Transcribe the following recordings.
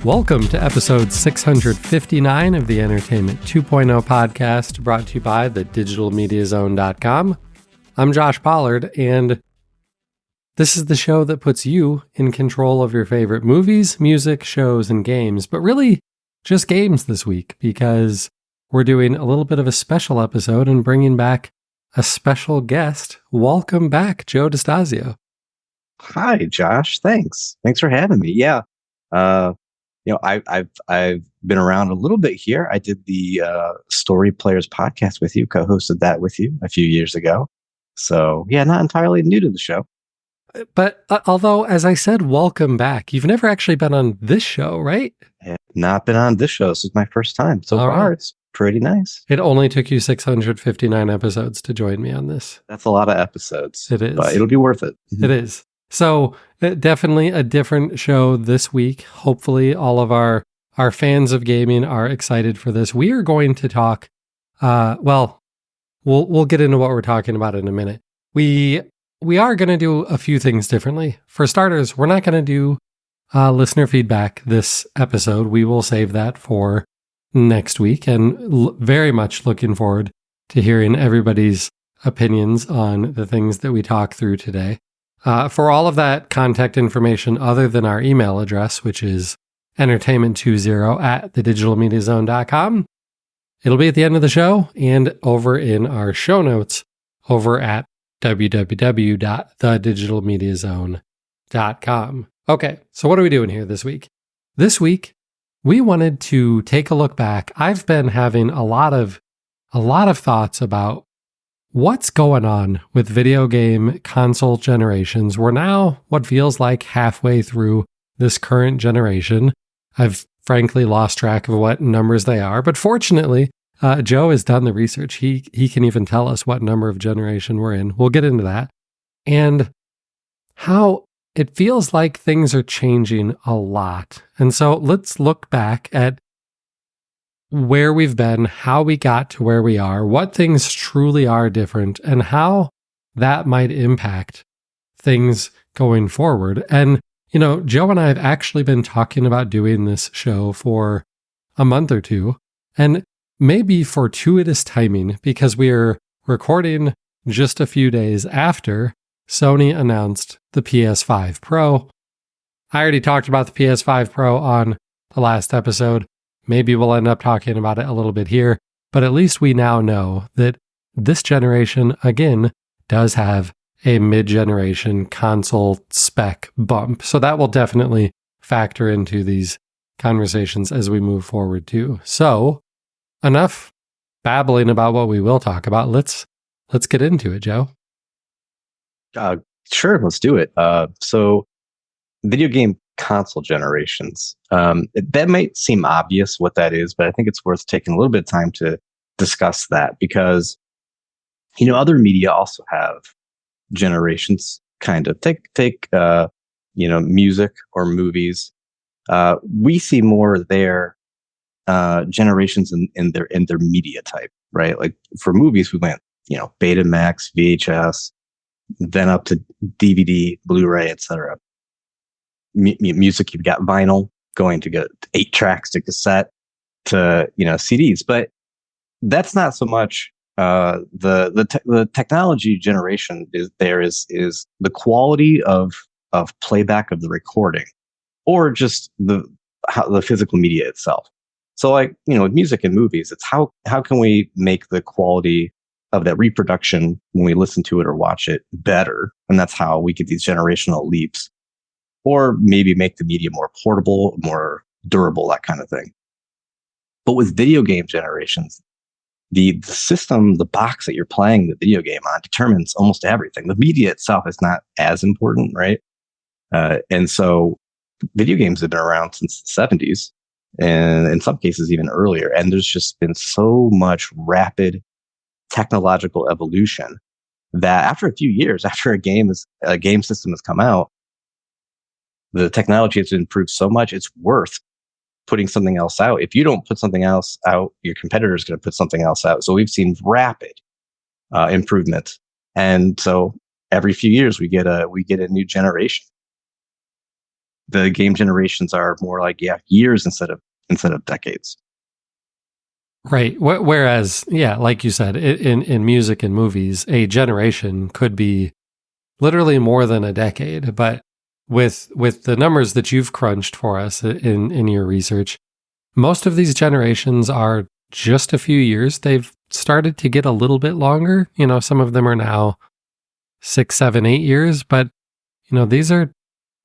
Welcome to episode 659 of the Entertainment 2.0 podcast, brought to you by thedigitalmediazone.com. I'm Josh Pollard, and this is the show that puts you in control of your favorite movies, music, shows, and games, but really just games this week, because we're doing a little bit of a special episode and bringing back a special guest. Welcome back, Joe DeStazio. Hi, Josh. Thanks for having me. Yeah. I've been around a little bit here. I did the Story Players podcast with you, co-hosted that with you a few years ago. So yeah, not entirely new to the show. But although, as I said, welcome back. You've never actually been on this show, right? I have not been on this show. This is my first time. So All far, right. It's pretty nice. It only took you 659 episodes to join me on this. That's a lot of episodes. It is. But it'll be worth it. It is. So definitely a different show this week. Hopefully all of our fans of gaming are excited for this. We are going to talk, we'll get into what we're talking about in a minute. We are going to do a few things differently. For starters, we're not going to do listener feedback this episode. We will save that for next week, and very much looking forward to hearing everybody's opinions on the things that we talk through today. For all of that contact information other than our email address, which is entertainment20@thedigitalmediazone.com, it'll be at the end of the show and over in our show notes over at www.thedigitalmediazone.com. Okay, so what are we doing here this week? This week, we wanted to take a look back. I've been having a lot of thoughts about what's going on with video game console generations. We're now what feels like halfway through this current generation. I've frankly lost track of what numbers they are, but fortunately, Joe has done the research. He can even tell us what number of generation we're in. We'll get into that. And how it feels like things are changing a lot. And so let's look back at where we've been, how we got to where we are, what things truly are different, and how that might impact things going forward. And, Joe and I have actually been talking about doing this show for a month or two, and maybe fortuitous timing, because we are recording just a few days after Sony announced the PS5 Pro. I already talked about the PS5 Pro on the last episode. Maybe we'll end up talking about it a little bit here, but at least we now know that this generation, again, does have a mid-generation console spec bump. So that will definitely factor into these conversations as we move forward too. So enough babbling about what we will talk about. Let's get into it, Joe. Sure, let's do it. So video game console generations. That might seem obvious what that is, but I think it's worth taking a little bit of time to discuss that, because, other media also have generations, kind of. Take music or movies. We see more their generations in their media type, right? Like for movies, we went, Betamax, VHS, then up to DVD, Blu-ray, etc. Music, you've got vinyl, going to go 8 tracks to cassette to CDs, but that's not so much the technology generation is the quality of playback of the recording, or just the physical media itself. So with music and movies, it's how can we make the quality of that reproduction when we listen to it or watch it better, and that's how we get these generational leaps. Or maybe make the media more portable, more durable, that kind of thing. But with video game generations, the system, the box that you're playing the video game on determines almost everything. The media itself is not as important, right? And so video games have been around since the 70s, and in some cases even earlier. And there's just been so much rapid technological evolution that after a few years, after a game system has come out, the technology has improved so much, it's worth putting something else out. If you don't put something else out, your competitor is going to put something else out. So we've seen rapid improvement, and so every few years we get a new generation. The game generations are more like years instead of decades. Right. Whereas, yeah, like you said, in music and movies, a generation could be literally more than a decade. But with the numbers that you've crunched for us in your research, most of these generations are just a few years. They've started to get a little bit longer. Some of them are now 6, 7, 8 years, but these are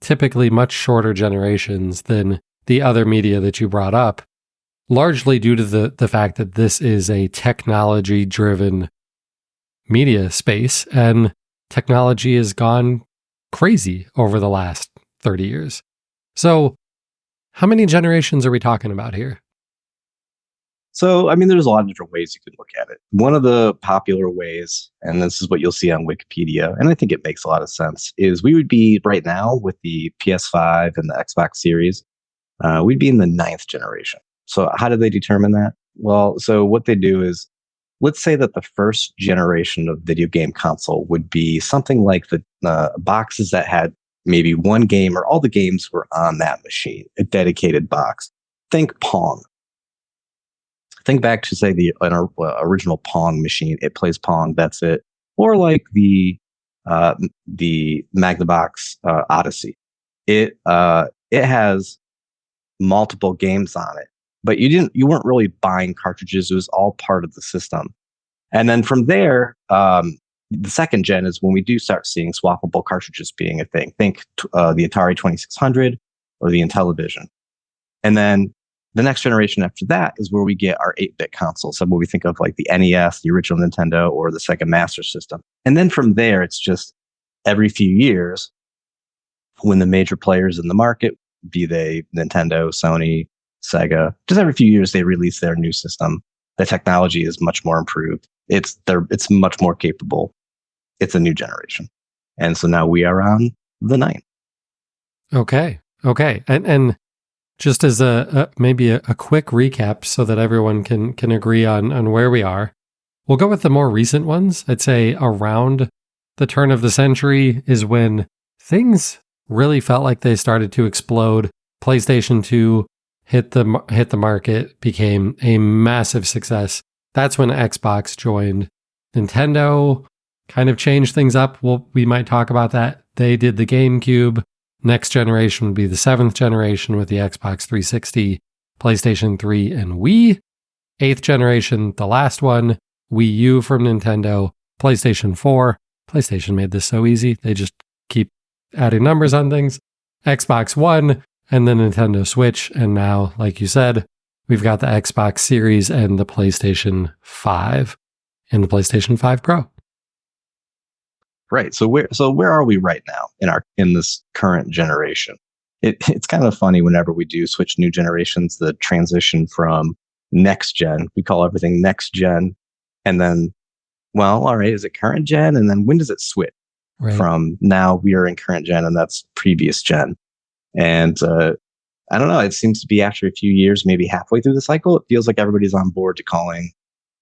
typically much shorter generations than the other media that you brought up, largely due to the fact that this is a technology-driven media space, and technology has gone crazy over the last 30 years. So how many generations are we talking about here? So, I mean, there's a lot of different ways you could look at it. One of the popular ways, and this is what you'll see on Wikipedia, and I think it makes a lot of sense, is we would be right now with the PS5 and the Xbox Series, we'd be in the 9th generation. So how do they determine that? Well, so what they do is, let's say that the first generation of video game console would be something like the boxes that had maybe one game or all the games were on that machine, a dedicated box. Think Pong. Think back to, say, the original Pong machine. It plays Pong. That's it. Or like the Magnavox Odyssey. It has multiple games on it, but you weren't really buying cartridges. It was all part of the system. And then from there, the second gen is when we do start seeing swappable cartridges being a thing. Think the Atari 2600 or the Intellivision. And then the next generation after that is where we get our 8-bit consoles. So what we think of like the NES, the original Nintendo, or the Sega Master System. And then from there, it's just every few years when the major players in the market, be they Nintendo, Sony, Sega, just every few years they release their new system. The technology is much more improved. It's much more capable. It's a new generation. And so now we are on the 9th. Okay. And just as maybe a quick recap so that everyone can agree on where we are, we'll go with the more recent ones. I'd say around the turn of the century is when things really felt like they started to explode. PlayStation 2 hit the market, became a massive success. That's when Xbox joined. Nintendo kind of changed things up. We might talk about that. They did the GameCube. Next generation would be the 7th generation with the Xbox 360, PlayStation 3, and Wii. 8th generation, the last one, Wii U from Nintendo, PlayStation 4. PlayStation made this so easy. They just keep adding numbers on things. Xbox One, and the Nintendo Switch. And now, like you said, we've got the Xbox Series and the PlayStation 5 and the PlayStation 5 Pro. Right. So where are we right now in this current generation? It's kind of funny whenever we do switch new generations, the transition from next gen, we call everything next gen. And then, well, all right, is it current gen? And then when does it switch from now we are in current gen and that's previous gen? And I don't know, it seems to be after a few years, maybe halfway through the cycle, it feels like everybody's on board to calling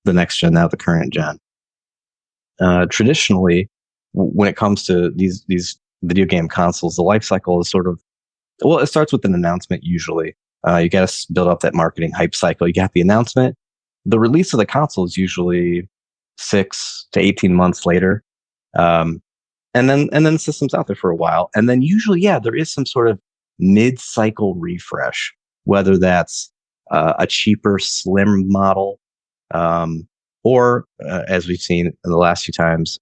the next gen now the current gen. Traditionally, when it comes to these video game consoles, the life cycle is sort of, well, it starts with an announcement usually. You got to build up that marketing hype cycle. You got the announcement. The release of the console is usually 6 to 18 months later. And then the system's out there for a while. And then usually, there is some sort of mid-cycle refresh, whether that's a cheaper, slim model, or as we've seen in the last few times,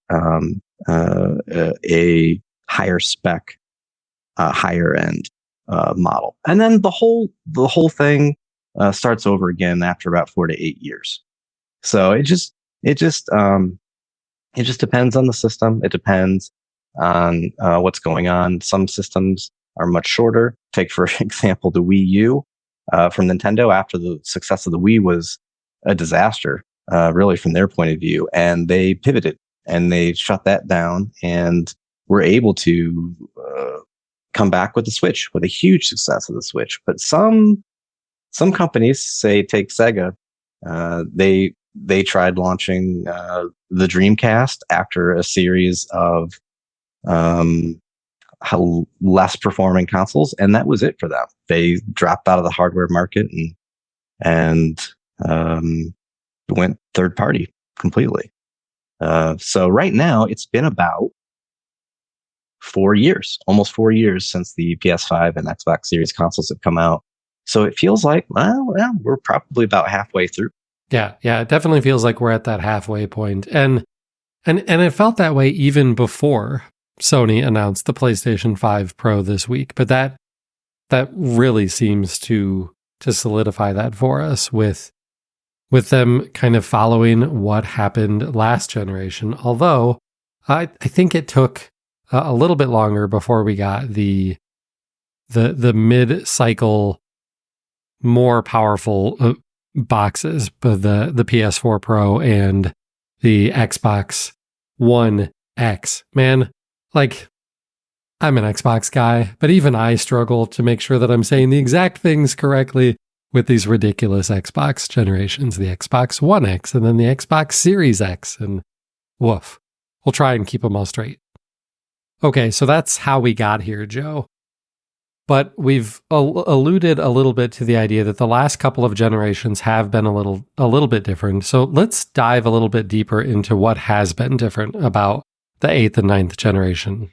a higher spec, higher end model, and then the whole thing starts over again after about 4 to 8 years. So it just depends on the system. It depends on what's going on. Some systems are much shorter. Take, for example, the Wii U from Nintendo. After the success of the Wii was a disaster, really from their point of view, and they pivoted and they shut that down and were able to come back with the Switch, with a huge success of the Switch. But some companies, say, take Sega, they tried launching the Dreamcast after a series of less performing consoles, and that was it for them. They dropped out of the hardware market and went third party completely. So right now, it's been about 4 years, almost 4 years since the PS5 and Xbox Series consoles have come out. So it feels like, well, we're probably about halfway through. Yeah, it definitely feels like we're at that halfway point. And it felt that way even before Sony announced the PlayStation 5 Pro this week. But that really seems to solidify that for us with them kind of following what happened last generation. Although I think it took a little bit longer before we got the mid-cycle more powerful boxes, but the PS4 Pro and the Xbox One X. Man, like, I'm an Xbox guy, but even I struggle to make sure that I'm saying the exact things correctly with these ridiculous Xbox generations, the Xbox One X and then the Xbox Series X, and woof. We'll try and keep them all straight. Okay, so that's how we got here, Joe. But we've alluded a little bit to the idea that the last couple of generations have been a little bit different. So let's dive a little bit deeper into what has been different about the 8th and 9th generation.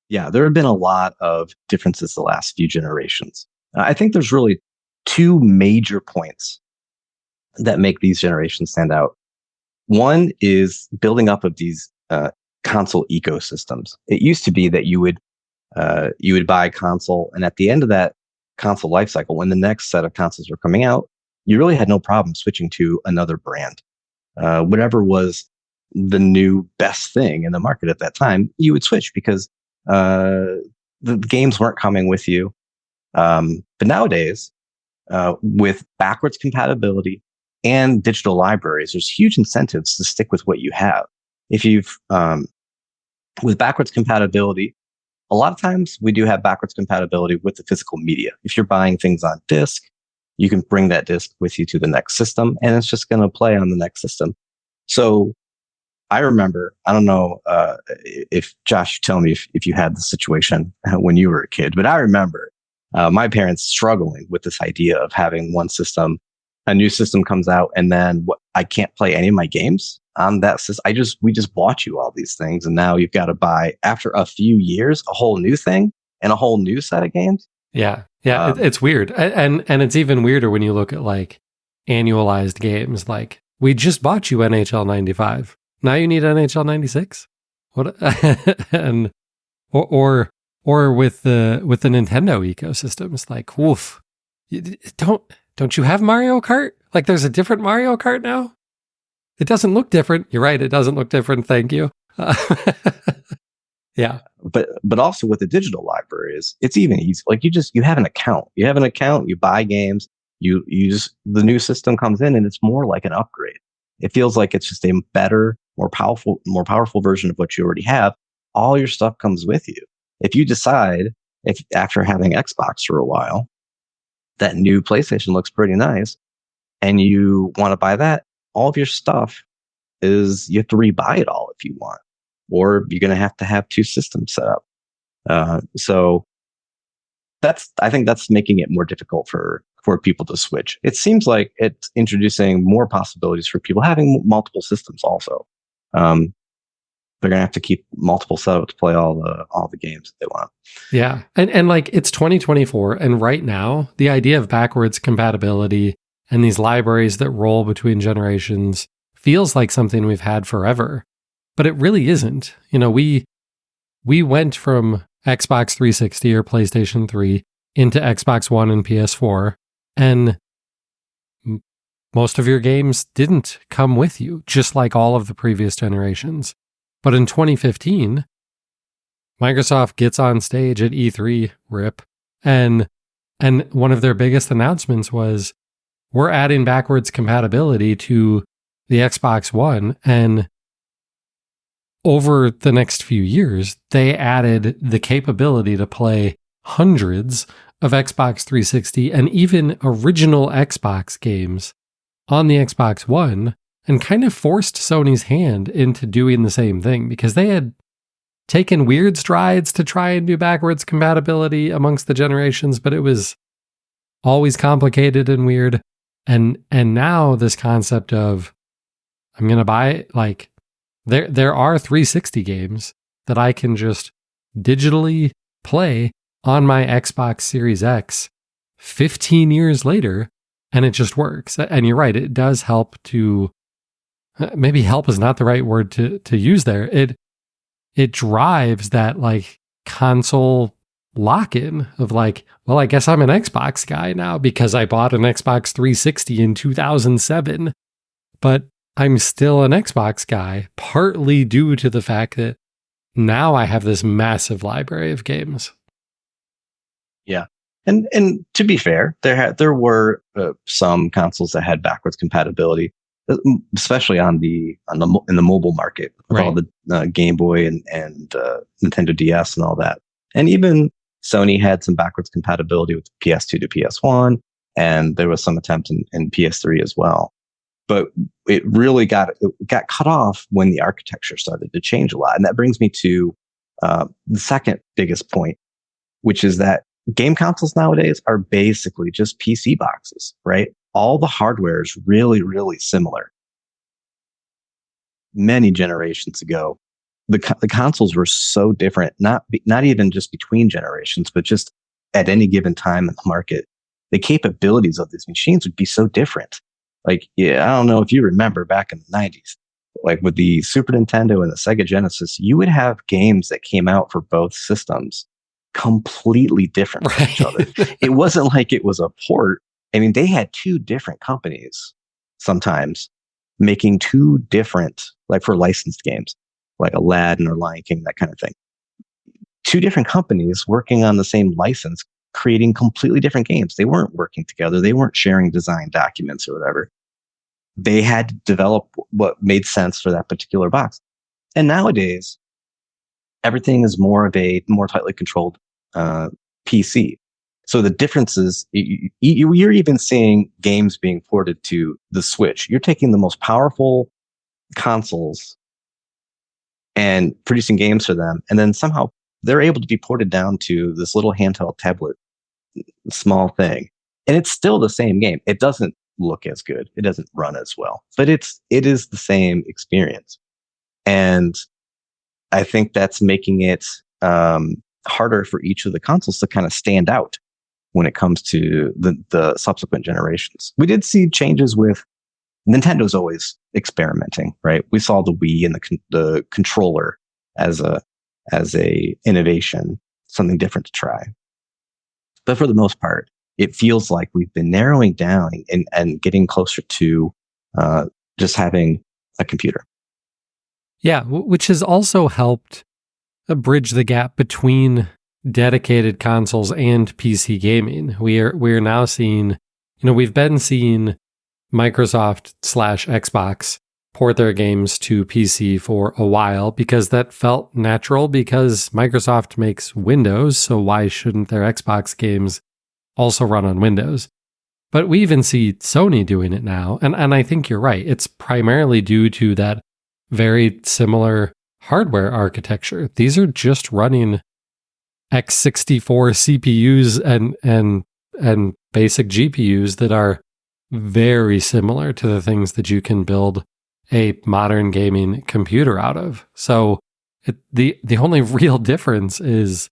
Yeah, there have been a lot of differences the last few generations. I think there's really two major points that make these generations stand out. One is building up of these console ecosystems. It used to be that you would buy a console, and at the end of that console lifecycle, when the next set of consoles were coming out, you really had no problem switching to another brand. Whatever was the new best thing in the market at that time, you would switch because the games weren't coming with you. But nowadays, with backwards compatibility and digital libraries, there's huge incentives to stick with what you have. If you've with backwards compatibility, a lot of times we do have backwards compatibility with the physical media. If you're buying things on disc, you can bring that disc with you to the next system, and it's just going to play on the next system. So I remember, I don't know if Josh, tell me if you had the situation when you were a kid, but I remember my parents struggling with this idea of having one system, a new system comes out, and then I can't play any of my games on that system. We just bought you all these things, and now you've got to buy, after a few years, a whole new thing and a whole new set of games. Yeah, it's weird, and it's even weirder when you look at like annualized games. Like, we just bought you NHL 95. Now you need NHL 96. What? And or with the Nintendo ecosystems, like, woof. Don't you have Mario Kart? Like, there's a different Mario Kart now. It doesn't look different. You're right. It doesn't look different. Thank you. Yeah. But also with the digital libraries, it's even easy. Like, you have an account. You have an account. You buy games. You just, the new system comes in, and it's more like an upgrade. It feels like it's just a better, more powerful version of what you already have. All your stuff comes with you. If you decide, if after having Xbox for a while, that new PlayStation looks pretty nice, and you want to buy that, all of your stuff you have to rebuy it all if you want, or you're going to have two systems set up. So I think that's making it more difficult for people to switch. It seems like it's introducing more possibilities for people having multiple systems also. They're going to have to keep multiple setups to play all the games that they want. Yeah. And like, it's 2024, and right now the idea of backwards compatibility and these libraries that roll between generations feels like something we've had forever, but it really isn't. You know, we went from Xbox 360 or PlayStation 3 into Xbox One and PS4, and most of your games didn't come with you, just like all of the previous generations. But in 2015, Microsoft gets on stage at E3, RIP, and one of their biggest announcements was, we're adding backwards compatibility to the Xbox One. And over the next few years, they added the capability to play hundreds of Xbox 360 and even original Xbox games on the Xbox One, and kind of forced Sony's hand into doing the same thing, because they taken weird strides to try and do backwards compatibility amongst the generations, but it was always complicated and weird. And now this concept of I'm going to buy, like, there are 360 games that I can just digitally play on my Xbox Series X 15 years later, and it just works. And you're right, it does help to, maybe help is not the right word to use there. It drives that like console lock-in of like, well, I guess I'm an Xbox guy now because I bought an Xbox 360 in 2007, but I'm still an Xbox guy, partly due to the fact that now I have this massive library of games. Yeah. And to be fair, there were some consoles that had backwards compatibility, especially in the mobile market with all the Game Boy and Nintendo DS and all that. And even Sony had some backwards compatibility with PS2 to PS1, and there was some attempt in PS3 as well. But it really got cut off when the architecture started to change a lot. And that brings me to the second biggest point, which is that game consoles nowadays are basically just PC boxes, right? All the hardware is really, really similar. Many generations ago, the consoles were so different, not even just between generations, but just at any given time in the market. The capabilities of these machines would be so different. Like, yeah, I don't know if you remember back in the 90s, like with the Super Nintendo and the Sega Genesis, you would have games that came out for both systems completely different from each other. It wasn't like it was a port. I mean, they had two different companies sometimes making two different, like for licensed games, like Aladdin or Lion King, that kind of thing. Two different companies working on the same license, creating completely different games. They weren't working together. They weren't sharing design documents or whatever. They had to develop what made sense for that particular box. And nowadays, everything is more of a more tightly controlled PC. So the differences, you're even seeing games being ported to the Switch. You're taking the most powerful consoles and producing games for them, and then somehow they're able to be ported down to this little handheld tablet, small thing. And it's still the same game. It doesn't look as good. It doesn't run as well, but it is the same experience. And I think that's making it harder for each of the consoles to kind of stand out when it comes to the subsequent generations. We did see changes with Nintendo's always experimenting, right? We saw the Wii and the controller as a innovation, something different to try. But for the most part, it feels like we've been narrowing down and getting closer to just having a computer. Yeah, which has also helped bridge the gap between dedicated consoles and PC gaming. We're now seeing, we've been seeing Microsoft / Xbox port their games to PC for a while because that felt natural because Microsoft makes Windows, so why shouldn't their Xbox games also run on Windows? But we even see Sony doing it now, and I think you're right. It's primarily due to that very similar hardware architecture. These are just running x64 CPUs and basic GPUs that are very similar to the things that you can build a modern gaming computer out of. So the only real difference is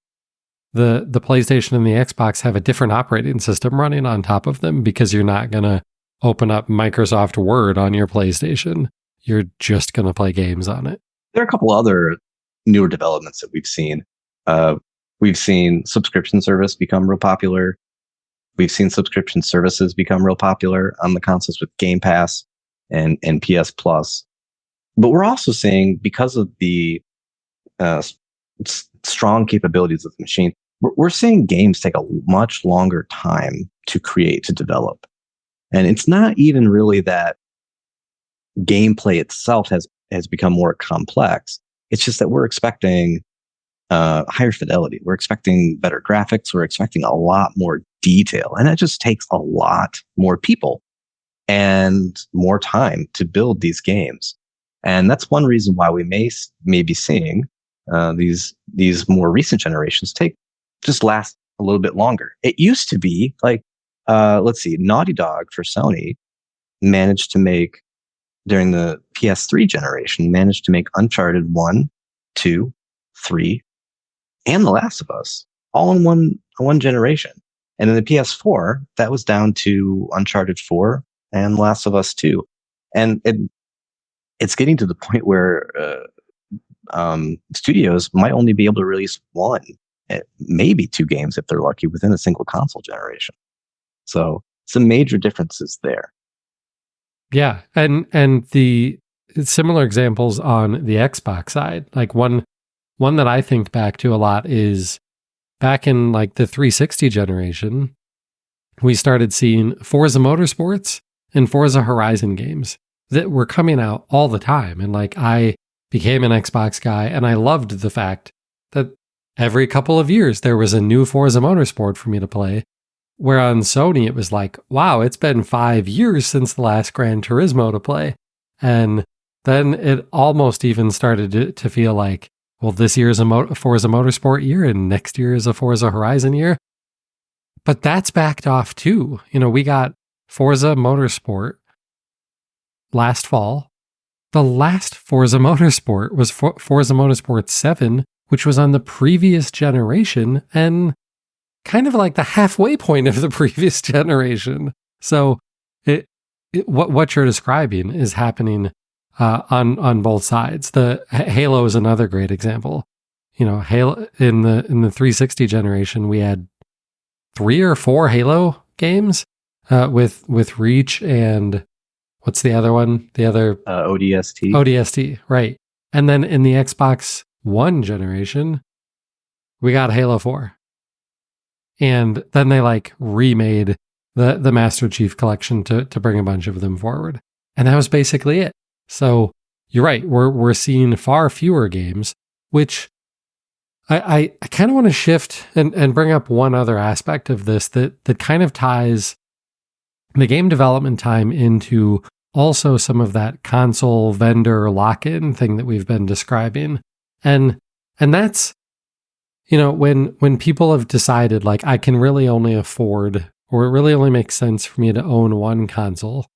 the PlayStation and the Xbox have a different operating system running on top of them because you're not going to open up Microsoft Word on your PlayStation. You're just going to play games on it. There are a couple other newer developments that we've seen. We've seen subscription service become real popular. We've seen subscription services become real popular on the consoles with Game Pass and PS Plus. But we're also seeing, because of the strong capabilities of the machine, we're seeing games take a much longer time to create, to develop. And it's not even really that gameplay itself has become more complex. It's just that we're expecting higher fidelity. We're expecting better graphics. We're expecting a lot more detail. And that just takes a lot more people and more time to build these games. And that's one reason why we may be seeing these more recent generations just last a little bit longer. It used to be like, let's see, Naughty Dog for Sony managed to make, during the PS3 generation, managed to make Uncharted 1, 2, 3, and The Last of Us all in one generation. And in the PS4, that was down to Uncharted 4 and Last of Us 2. And it's getting to the point where studios might only be able to release one, maybe two games if they're lucky, within a single console generation. So some major differences there. Yeah, and the similar examples on the Xbox side, like one that I think back to a lot is back in like the 360 generation, we started seeing Forza Motorsports and Forza Horizon games that were coming out all the time. And like I became an Xbox guy, and I loved the fact that every couple of years there was a new Forza Motorsport for me to play. Where on Sony, it was like, wow, it's been 5 years since the last Gran Turismo to play. And then it almost even started to feel like, well, this year is a Forza Motorsport year and next year is a Forza Horizon year. But that's backed off too. You know, we got Forza Motorsport last fall. The last Forza Motorsport was Forza Motorsport 7, which was on the previous generation and kind of like the halfway point of the previous generation. So what you're describing is happening on both sides. The Halo is another great example. You know, Halo in the 360 generation, we had 3 or 4 Halo games with Reach and what's the other one? The other ODST. ODST, right. And then in the Xbox One generation, we got Halo 4. And then they like remade the Master Chief Collection to bring a bunch of them forward. And that was basically it. So you're right. We're seeing far fewer games, which I kind of want to shift and bring up one other aspect of this that kind of ties the game development time into also some of that console vendor lock-in thing that we've been describing. And that's, you know, when people have decided, like, I can really only afford, or it really only makes sense for me to own one console,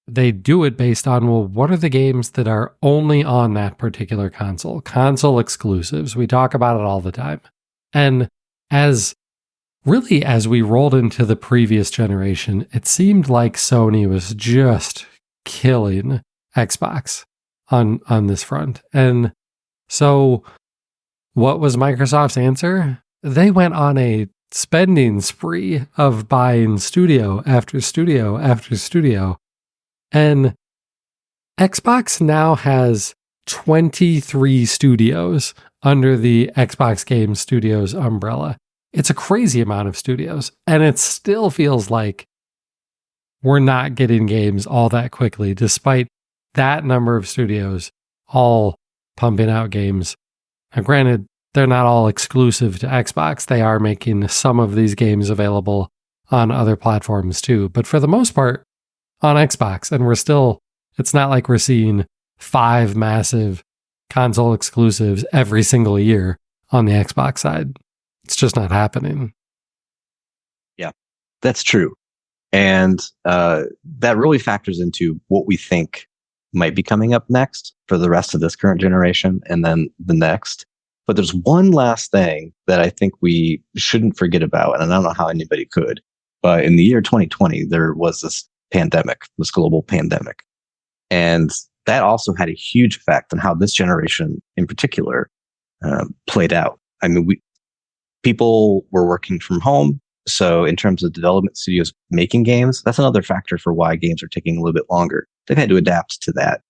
they do it based on, well, what are the games that are only on that particular console? Console exclusives. We talk about it all the time. And as we rolled into the previous generation, it seemed like Sony was just killing Xbox on this front. And so what was Microsoft's answer? They went on a spending spree of buying studio after studio after studio. And Xbox now has 23 studios under the Xbox Game Studios umbrella. It's a crazy amount of studios. And it still feels like we're not getting games all that quickly, despite that number of studios all pumping out games. Now, granted, they're not all exclusive to Xbox. They are making some of these games available on other platforms too. But for the most part, on Xbox. And it's not like we're seeing 5 massive console exclusives every single year on the Xbox side. It's just not happening. Yeah, that's true. And that really factors into what we think might be coming up next for the rest of this current generation and then the next. But there's one last thing that I think we shouldn't forget about, and I don't know how anybody could, but in the year 2020, there was this global pandemic. And that also had a huge effect on how this generation in particular played out. I mean, people were working from home. So in terms of development studios making games, that's another factor for why games are taking a little bit longer. They've had to adapt to that.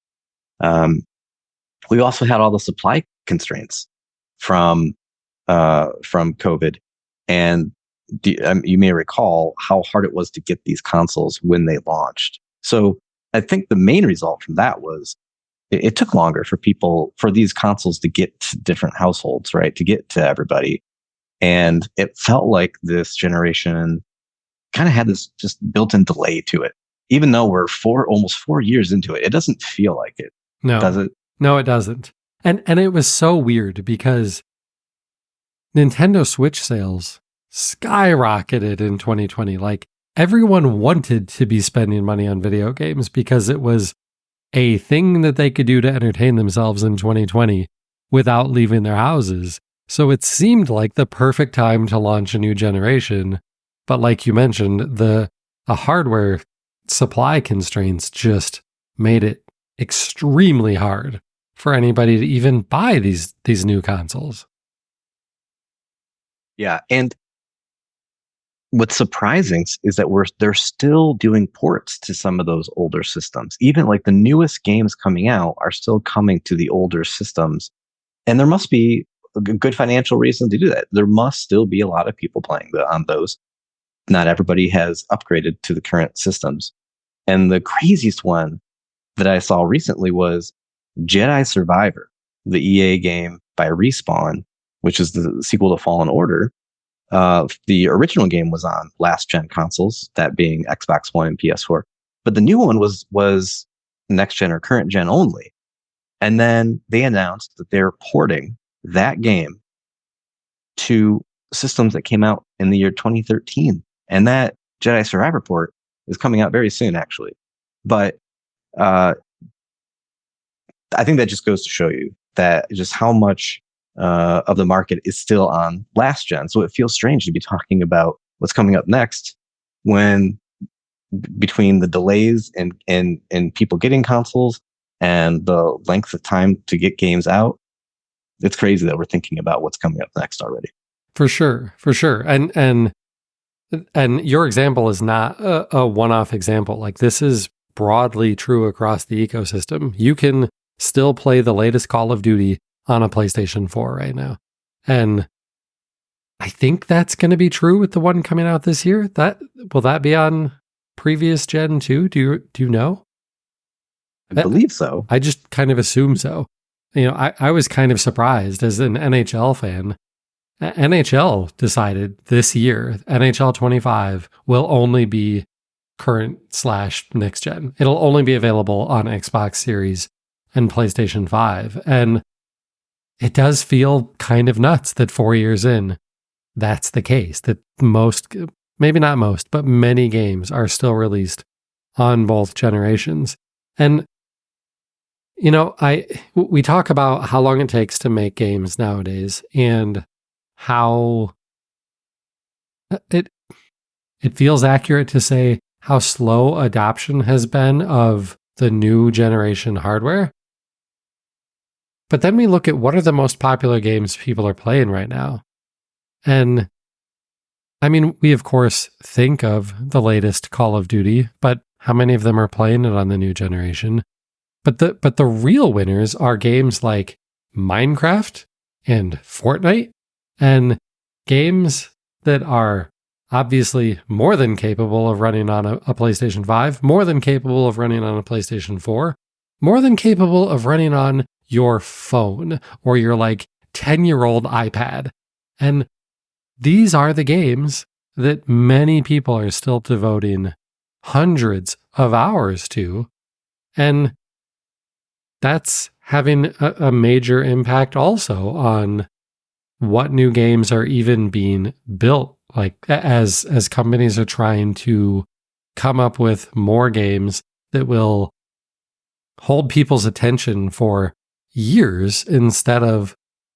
We also had all the supply constraints from COVID. And you may recall how hard it was to get these consoles when they launched. So I think the main result from that was it took longer for these consoles to get to different households, right? To get to everybody. And it felt like this generation kind of had this just built-in delay to it. Even though we're almost 4 years into it, it doesn't feel like it. No, does it? No, it doesn't. And it was so weird because Nintendo Switch sales skyrocketed in 2020. Like everyone wanted to be spending money on video games because it was a thing that they could do to entertain themselves in 2020 without leaving their houses. So it seemed like the perfect time to launch a new generation. But like you mentioned, the hardware supply constraints just made it extremely hard for anybody to even buy these new consoles. Yeah, and what's surprising is that they're still doing ports to some of those older systems. Even like the newest games coming out are still coming to the older systems, and there must be a good financial reason to do that. There must still be a lot of people playing on those. Not everybody has upgraded to the current systems. And the craziest one that I saw recently was Jedi Survivor, the EA game by Respawn, which is the sequel to Fallen Order. The original game was on last gen consoles, that being Xbox One and PS4. But the new one was next gen or current gen only. And then they announced that they're porting that game to systems that came out in the year 2013. And that Jedi Survivor port is coming out very soon, actually. But I think that just goes to show you that just how much of the market is still on last gen. So it feels strange to be talking about what's coming up next when between the delays and people getting consoles and the length of time to get games out, it's crazy that we're thinking about what's coming up next already. For sure. And your example is not a one-off example. Like this is broadly true across the ecosystem. You can still play the latest Call of Duty on a PlayStation 4 right now. And I think that's going to be true with the one coming out this year. Will that be on previous gen too? Do you know? I believe so. I just kind of assume so. You know, I was kind of surprised as an NHL fan. NHL decided this year, NHL 25 will only be current/next gen. It'll only be available on Xbox Series and PlayStation 5. And it does feel kind of nuts that 4 years in, that's the case, that most, maybe not most, but many games are still released on both generations. And, you know, we talk about how long it takes to make games nowadays and how it feels accurate to say how slow adoption has been of the new generation hardware. But then we look at what are the most popular games people are playing right now. And I mean, we of course think of the latest Call of Duty, but how many of them are playing it on the new generation? But the real winners are games like Minecraft and Fortnite, and games that are obviously more than capable of running on a PlayStation 5, more than capable of running on a PlayStation 4, more than capable of running on your phone or your like 10-year-old iPad. And these are the games that many people are still devoting hundreds of hours to. And that's having a major impact also on what new games are even being built. Like as companies are trying to come up with more games that will hold people's attention for years instead of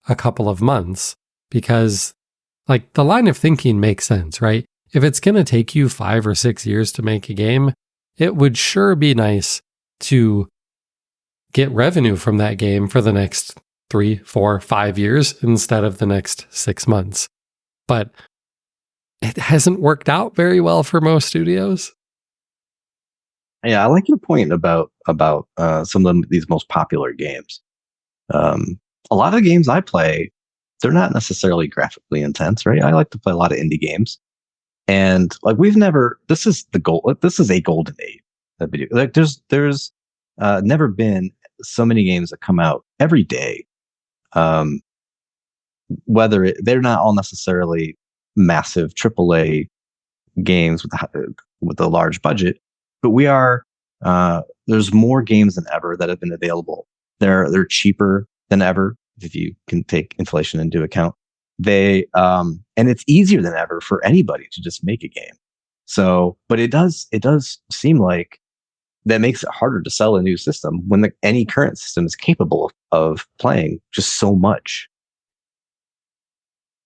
a couple of months, because like the line of thinking makes sense, right? If it's going to take you 5 or 6 years to make a game, it would sure be nice to get revenue from that game for the next 3, 4, 5 years instead of the next 6 months. But it hasn't worked out very well for most studios. Yeah, I like your point about some of these most popular games. A lot of the games I play, they're not necessarily graphically intense, right? I like to play a lot of indie games, and like this is a golden age of video. Like there's never been so many games that come out every day. They're not all necessarily massive AAA games with a large budget, but there's more games than ever that have been available. They're cheaper than ever, if you can take inflation into account. And it's easier than ever for anybody to just make a game. So, but it does seem like that makes it harder to sell a new system when any current system is capable of playing just so much.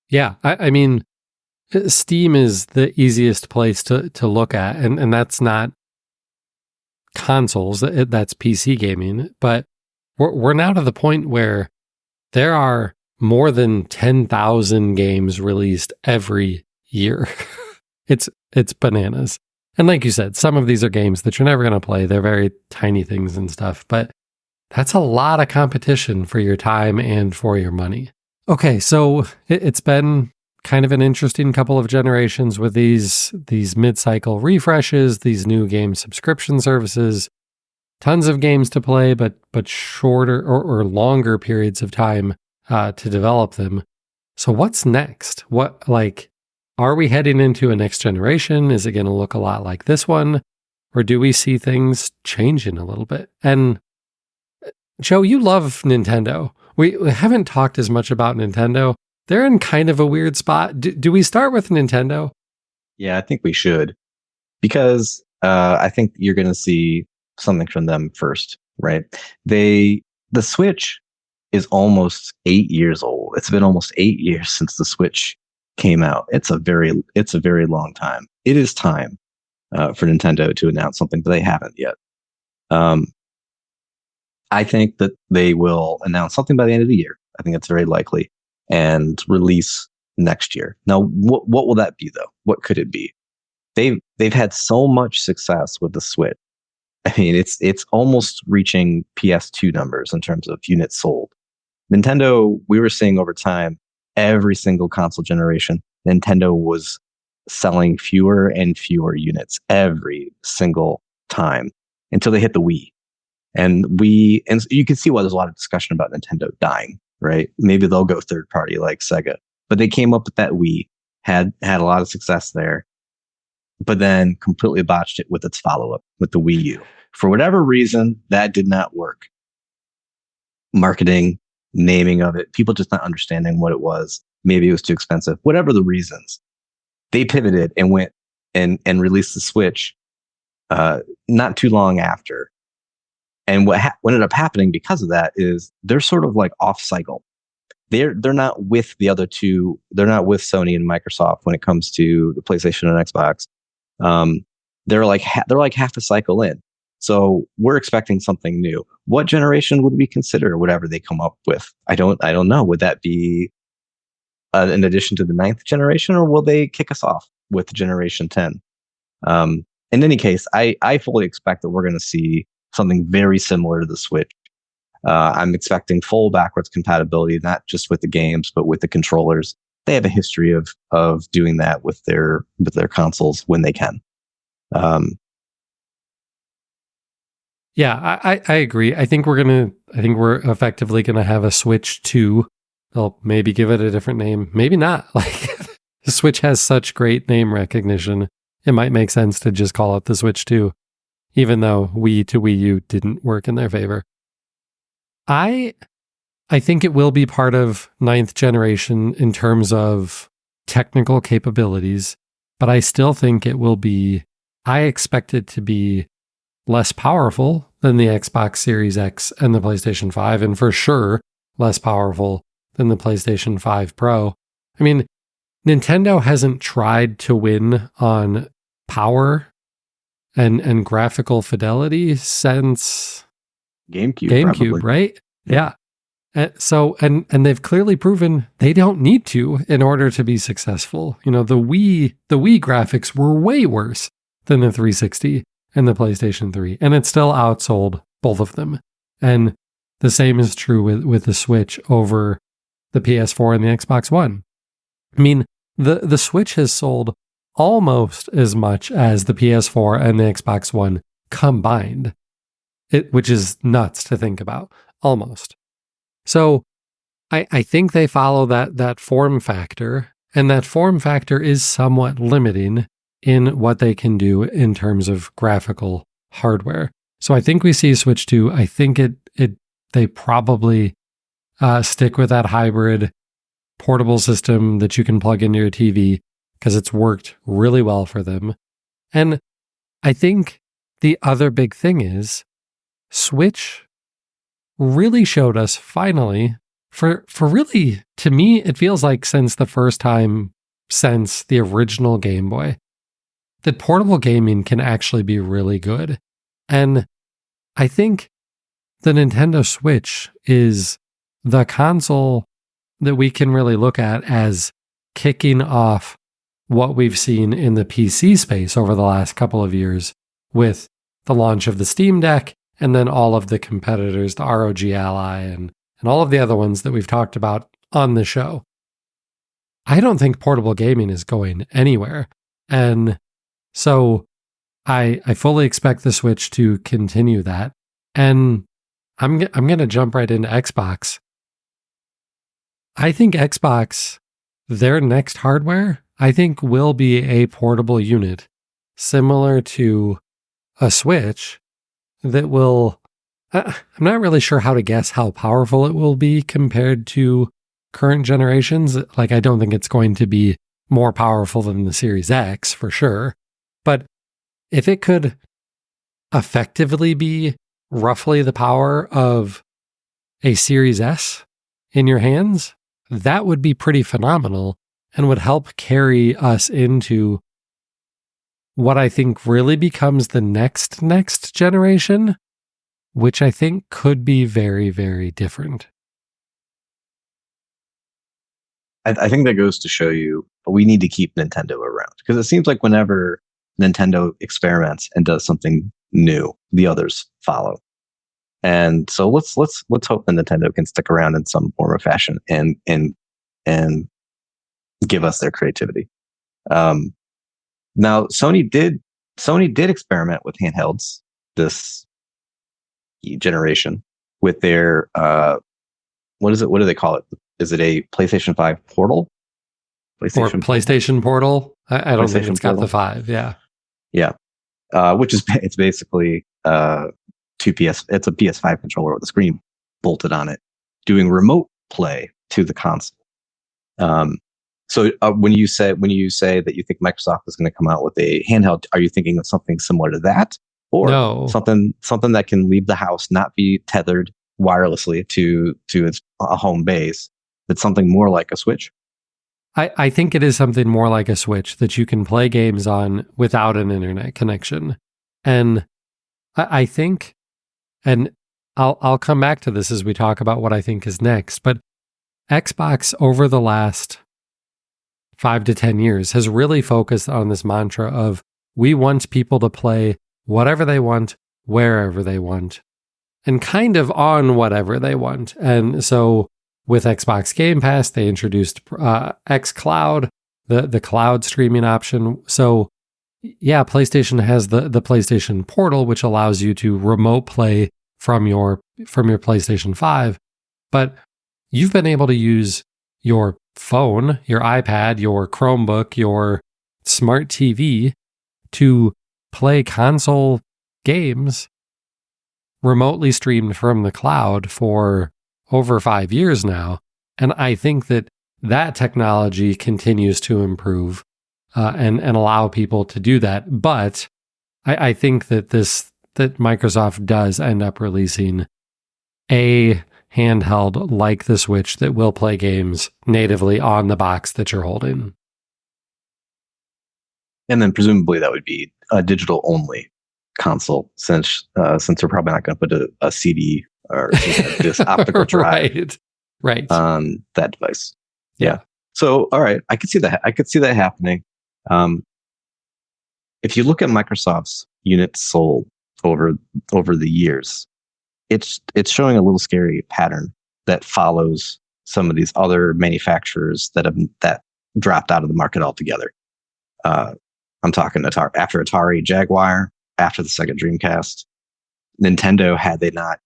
Yeah, I mean, Steam is the easiest place to look at, and that's not consoles, that's PC gaming. But we're now to the point where there are more than 10,000 games released every year. It's bananas. And like you said, some of these are games that you're never going to play. They're very tiny things and stuff, but that's a lot of competition for your time and for your money. Okay, so it's been kind of an interesting couple of generations with these mid-cycle refreshes, these new game subscription services, tons of games to play, but shorter or longer periods of time to develop them. So what's next? Are we heading into a next generation? Is it going to look a lot like this one? Or do we see things changing a little bit? And Joe, you love Nintendo. We haven't talked as much about Nintendo. They're in kind of a weird spot. Do we start with Nintendo? Yeah, I think we should. Because I think you're going to see something from them first, right? The Switch is almost 8 years old. It's been almost 8 years since the Switch came out. It's a very long time. It is time for Nintendo to announce something, but they haven't yet. I think that they will announce something by the end of the year. I think it's very likely, and release next year. Now, what will that be though? What could it be? They've had so much success with the Switch. I mean, it's almost reaching PS2 numbers in terms of units sold. Nintendo, we were seeing over time, every single console generation, Nintendo was selling fewer and fewer units every single time until they hit the Wii. And you can see why there's a lot of discussion about Nintendo dying, right? Maybe they'll go third party like Sega, but they came up with that Wii, had a lot of success there, but then completely botched it with its follow-up with the Wii U. For whatever reason, that did not work. Marketing, naming of it, people just not understanding what it was. Maybe it was too expensive. Whatever the reasons, they pivoted and went and released the Switch not too long after. And what ended up happening because of that is they're sort of like off cycle. They're not with the other two. They're not with Sony and Microsoft when it comes to the PlayStation and Xbox. They're like half a cycle in. So we're expecting something new. What generation would we consider? Whatever they come up with, I don't know. Would that be in addition to the 9th generation, or will they kick us off with Generation 10? In any case, I fully expect that we're going to see something very similar to the Switch. I'm expecting full backwards compatibility, not just with the games, but with the controllers. They have a history of doing that with their consoles when they can. Yeah, I agree. I think we're effectively gonna have a Switch 2. They'll maybe give it a different name, maybe not. Like the Switch has such great name recognition, it might make sense to just call it the Switch 2. Even though Wii to Wii U didn't work in their favor. I think it will be part of 9th generation in terms of technical capabilities, but I still think I expect it to be less powerful than the Xbox Series X and the PlayStation 5, and for sure less powerful than the PlayStation 5 Pro. I mean, Nintendo hasn't tried to win on power and graphical fidelity since GameCube, right? Yeah. So they've clearly proven they don't need to in order to be successful. You know, the Wii graphics were way worse than the 360 and the PlayStation 3, and it still outsold both of them. And the same is true with the Switch over the PS4 and the Xbox One. I mean, the Switch has sold almost as much as the PS4 and the Xbox One combined, which is nuts to think about, almost. So I think they follow that form factor, and that form factor is somewhat limiting in what they can do in terms of graphical hardware. So I think we see Switch 2. I think they probably stick with that hybrid portable system that you can plug into your TV because it's worked really well for them. And I think the other big thing is Switch really showed us finally for really, to me, it feels like since the first time since the original Game Boy, that portable gaming can actually be really good. And I think the Nintendo Switch is the console that we can really look at as kicking off what we've seen in the PC space over the last couple of years with the launch of the Steam Deck and then all of the competitors, the ROG Ally and all of the other ones that we've talked about on the show. I don't think portable gaming is going anywhere. And so I fully expect the Switch to continue that. And I'm going to jump right into Xbox. I think Xbox, their next hardware, I think will be a portable unit similar to a Switch that will, I'm not really sure how to guess how powerful it will be compared to current generations. Like, I don't think it's going to be more powerful than the Series X for sure. But if it could effectively be roughly the power of a Series S in your hands, that would be pretty phenomenal and would help carry us into what I think really becomes the next generation, which I think could be very, very different. I think that goes to show you we need to keep Nintendo around, because it seems like whenever Nintendo experiments and does something new, the others follow. And so let's hope that Nintendo can stick around in some form or fashion and give us their creativity. Now Sony did experiment with handhelds this generation with their what do they call it? Is it a PlayStation 5 Portal? PlayStation Portal? I don't think it's got the 5. Yeah. Yeah. Which is, it's basically it's a PS5 controller with a screen bolted on it, doing remote play to the console. So when you say that you think Microsoft is going to come out with a handheld, are you thinking of something similar to that, or no, something that can leave the house, not be tethered wirelessly to its home base? That's something more like a Switch. I think it is something more like a Switch that you can play games on without an internet connection. And I think, and I'll come back to this as we talk about what I think is next, but Xbox over the last 5 to 10 years has really focused on this mantra of we want people to play whatever they want, wherever they want, and kind of on whatever they want. And so with Xbox Game Pass, they introduced xCloud, the cloud streaming option. So yeah, PlayStation has the PlayStation Portal, which allows you to remote play from your PlayStation 5. But you've been able to use your phone, your iPad, your Chromebook, your smart TV to play console games remotely streamed from the cloud for over 5 years now. And I think that technology continues to improve and allow people to do that. But I think that Microsoft does end up releasing a handheld like the Switch that will play games natively on the box that you're holding. And then presumably that would be a digital only console, since they're probably not going to put a CD or this optical drive right on that device. Yeah. So all right, I could see that happening. If you look at Microsoft's units sold over the years, it's showing a little scary pattern that follows some of these other manufacturers that dropped out of the market altogether. I'm talking after Atari, Jaguar, after the Sega Dreamcast, Nintendo, had they not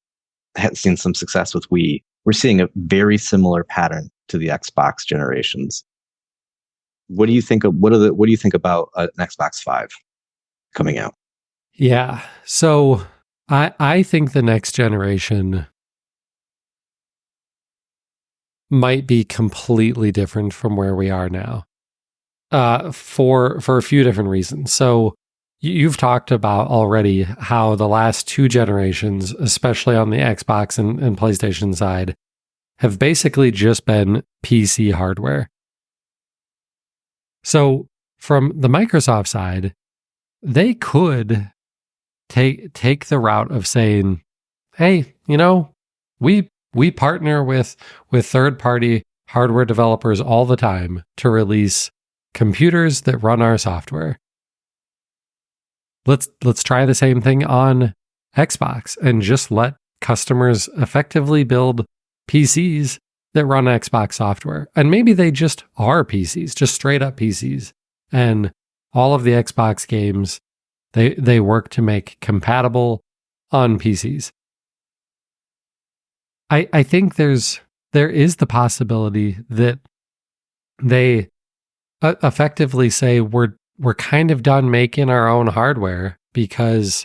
had seen some success with Wii, we're seeing a very similar pattern to the Xbox generations. What do you think about an Xbox 5 coming out? Yeah. So I think the next generation might be completely different from where we are now, for a few different reasons. So you've talked about already how the last two generations, especially on the Xbox and PlayStation side, have basically just been PC hardware. So from the Microsoft side, they could take the route of saying, hey, we partner with third-party hardware developers all the time to release computers that run our software. Let's try the same thing on Xbox and just let customers effectively build PCs that run Xbox software. And maybe they just are PCs, just straight up PCs. And all of the Xbox games, they work to make compatible on PCs. I think there is the possibility that they effectively say we're kind of done making our own hardware because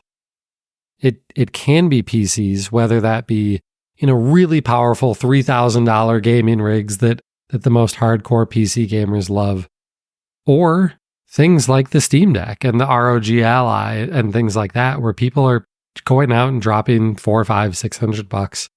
it can be PCs, whether that be really powerful $3,000 gaming rigs that the most hardcore PC gamers love, or things like the Steam Deck and the ROG Ally and things like that, where people are going out and dropping $400, $500, $600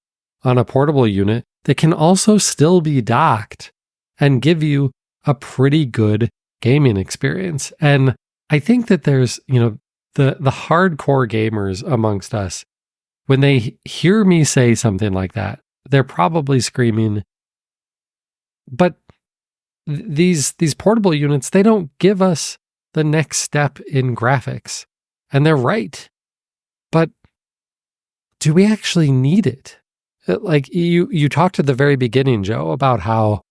on a portable unit that can also still be docked and give you a pretty good gaming experience. And I think that there's, the hardcore gamers amongst us, when they hear me say something like that, they're probably screaming, but these portable units, they don't give us the next step in graphics. And they're right. But do we actually need it? Like you talked at the very beginning, Joe, about how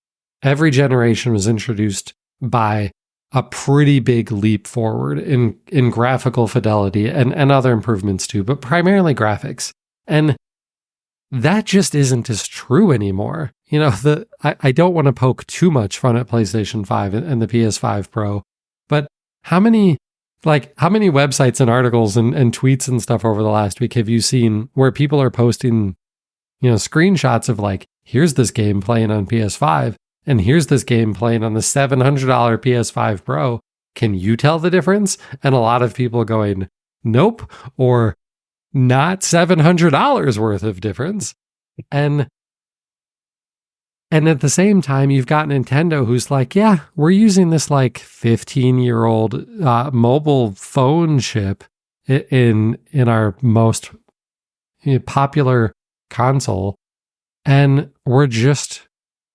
every generation was introduced by a pretty big leap forward in graphical fidelity and other improvements too, but primarily graphics. And that just isn't as true anymore. I don't want to poke too much fun at PlayStation 5 and the PS5 Pro, but how many websites and articles and tweets and stuff over the last week have you seen where people are posting, screenshots of here's this game playing on PS5 and here's this game playing on the $700 PS5 Pro. Can you tell the difference? And a lot of people going, nope, or not $700 worth of difference. And at the same time, you've got Nintendo who's like, yeah, we're using this 15-year-old mobile phone chip in our most popular console, and we're just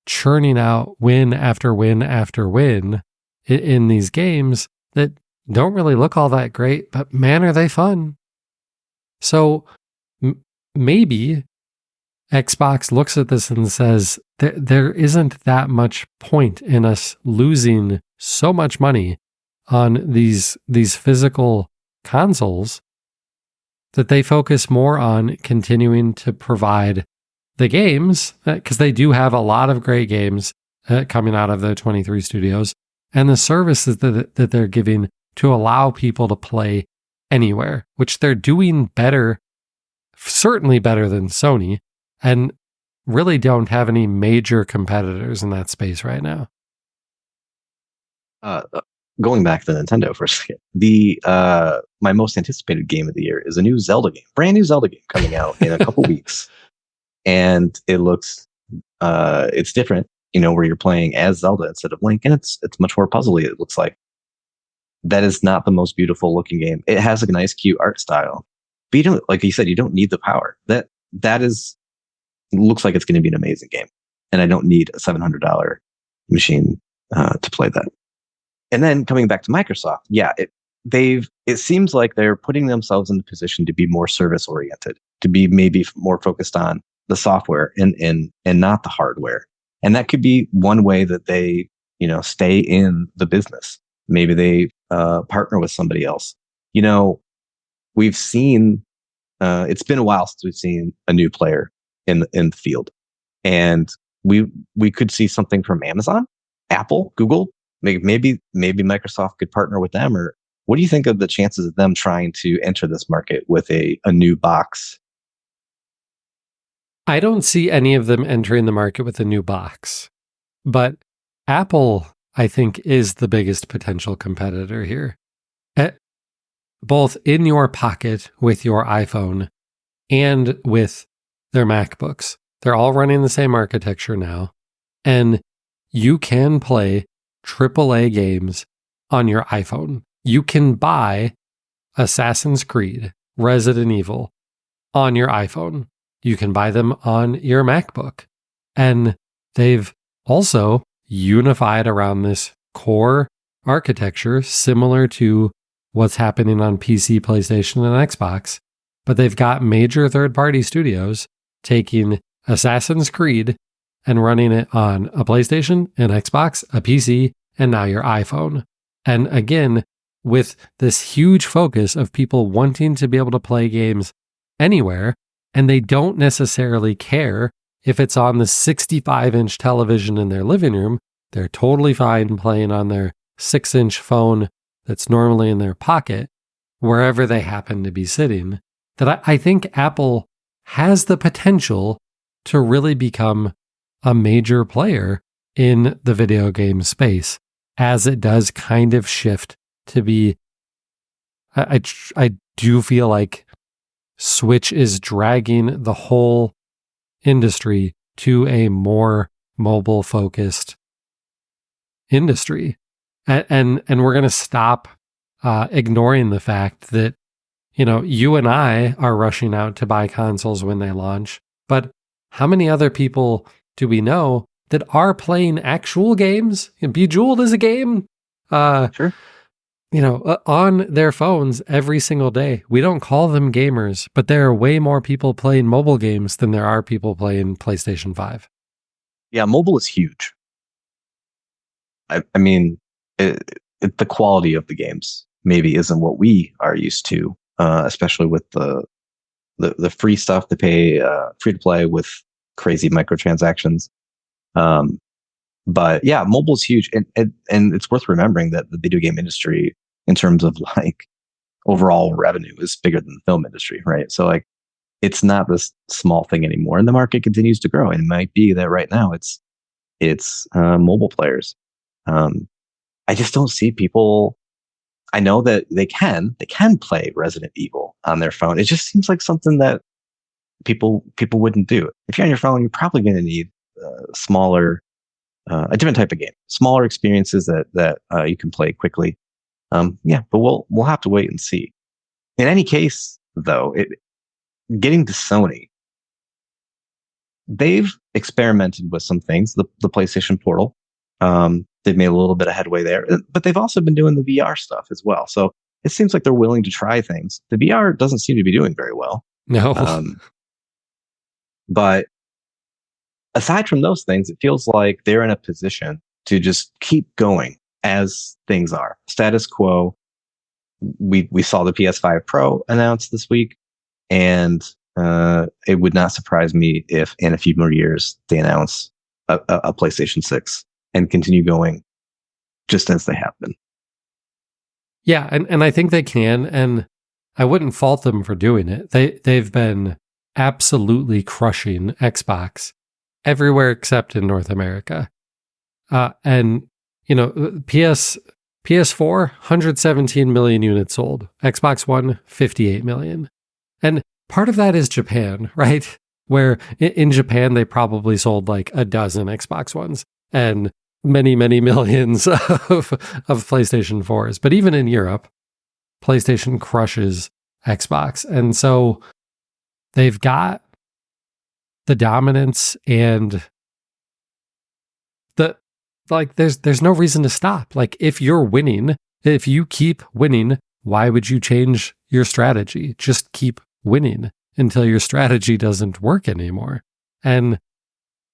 churning out win after win after win in these games that don't really look all that great, but man, are they fun. So maybe Xbox looks at this and says, there isn't that much point in us losing so much money on these physical consoles, that they focus more on continuing to provide the games, because they do have a lot of great games coming out of the 23 studios, and the services that they're giving to allow people to play anywhere, which they're doing better, certainly better than Sony, and really don't have any major competitors in that space right now. Going back to Nintendo for a second, my most anticipated game of the year is a new Zelda game, brand new Zelda game coming out in a couple weeks, and it looks it's different, where you're playing as Zelda instead of Link, and it's much more puzzly. It looks like that is not the most beautiful looking game. It has a nice, cute art style, but you don't, like you said, you don't need the power. That is looks like it's going to be an amazing game, and I don't need a $700 machine to play that. And then coming back to Microsoft, yeah, it seems like they're putting themselves in the position to be more service oriented, to be maybe more focused on the software and not the hardware. And that could be one way that they, stay in the business. Maybe they partner with somebody else. We've seen, it's been a while since we've seen a new player in the field, and we could see something from Amazon, Apple, Google. Maybe Microsoft could partner with them. Or what do you think of the chances of them trying to enter this market with a new box? I don't see any of them entering the market with a new box, but Apple, I think, is the biggest potential competitor here. Both in your pocket with your iPhone and with their MacBooks. They're all running the same architecture now. And you can play AAA games on your iPhone. You can buy Assassin's Creed, Resident Evil on your iPhone. You can buy them on your MacBook. And they've also unified around this core architecture similar to what's happening on PC, PlayStation, and Xbox. But they've got major third-party studios taking Assassin's Creed and running it on a PlayStation, an Xbox, a PC, and now your iPhone. And again, with this huge focus of people wanting to be able to play games anywhere, and they don't necessarily care if it's on the 65-inch television in their living room. They're totally fine playing on their 6-inch phone that's normally in their pocket, wherever they happen to be sitting, that I think Apple has the potential to really become a major player in the video game space, as it does kind of shift to be. I do feel like Switch is dragging the whole industry to a more mobile-focused industry. And we're going to stop ignoring the fact that, you and I are rushing out to buy consoles when they launch. But how many other people do we know that are playing actual games? Bejeweled is a game. Sure. On their phones every single day. We don't call them gamers, but there are way more people playing mobile games than there are people playing PlayStation 5. Yeah, mobile is huge. I mean, the quality of the games maybe isn't what we are used to, especially with the free stuff to pay, free to play with crazy microtransactions. But yeah, mobile is huge, and it's worth remembering that the video game industry, in terms of like overall revenue, is bigger than the film industry, right? So like, it's not this small thing anymore, and the market continues to grow. And it might be that right now it's mobile players. I just don't see people. I know that they can play Resident Evil on their phone. It just seems like something that people wouldn't do. If you're on your phone, you're probably going to need smaller, a different type of game, smaller experiences that you can play quickly. Yeah, but we'll have to wait and see. In any case, though, getting to Sony, they've experimented with some things. The PlayStation Portal. They've made a little bit of headway there, but they've also been doing the VR stuff as well. So it seems like they're willing to try things. The VR doesn't seem to be doing very well. No. But aside from those things, it feels like they're in a position to just keep going as things are. Status quo. We saw the PS5 Pro announced this week, and it would not surprise me if in a few more years they announce a PlayStation 6 and continue going just as they have been. Yeah, and I think they can, and I wouldn't fault them for doing it. They've been absolutely crushing Xbox everywhere except in North America. And PS4, 117 million units sold. Xbox One, 58 million. And part of that is Japan, right? Where in Japan, they probably sold like a dozen Xbox Ones and many, many millions of PlayStation 4s. But even in Europe, PlayStation crushes Xbox. And so they've got the dominance, and there's no reason to stop. Like, if you're winning, if you keep winning, why would you change your strategy? Just keep winning until your strategy doesn't work anymore. And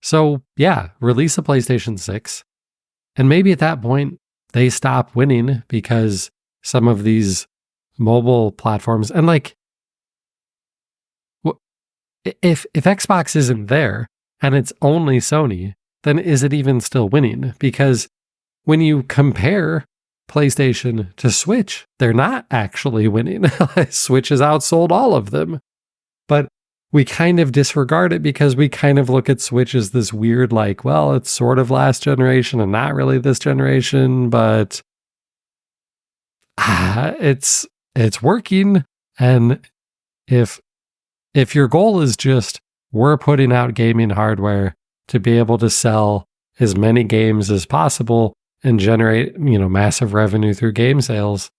so, yeah, release a PlayStation 6. And maybe at that point, they stop winning because some of these mobile platforms, and like, if Xbox isn't there and it's only Sony, then is it even still winning? Because when you compare PlayStation to Switch, they're not actually winning. Switch has outsold all of them. But we kind of disregard it because we kind of look at Switch as this weird, like, well, it's sort of last generation and not really this generation, but it's working. And if your goal is just we're putting out gaming hardware to be able to sell as many games as possible and generate, massive revenue through game sales,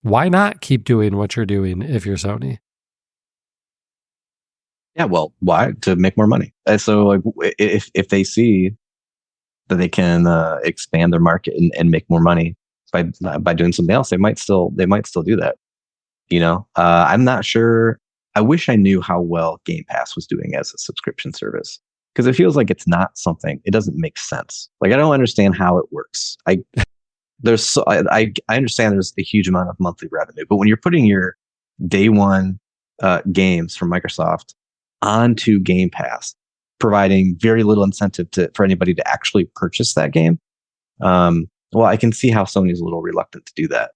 why not keep doing what you're doing if you're Sony? Yeah, well, why? To make more money. And so, like, if they see that they can expand their market and make more money by doing something else, they might still do that. I'm not sure. I wish I knew how well Game Pass was doing as a subscription service, because it feels like it's not something. It doesn't make sense. Like, I don't understand how it works. I understand there's a huge amount of monthly revenue, but when you're putting your day one games from Microsoft onto Game Pass, providing very little incentive for anybody to actually purchase that game, well, I can see how Sony's a little reluctant to do that.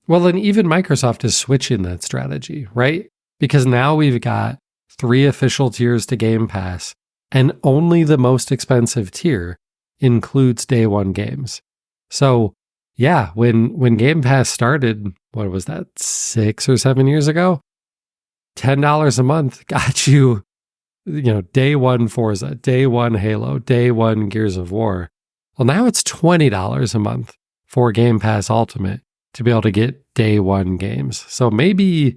Well, and even Microsoft is switching that strategy, right? Because now we've got 3 official tiers to Game Pass, and only the most expensive tier includes day one games. So, yeah, when Game Pass started, what was that, 6 or 7 years ago? $10 a month got you, day one Forza, day one Halo, day one Gears of War. Well, now it's $20 a month for Game Pass Ultimate to be able to get day one games. So maybe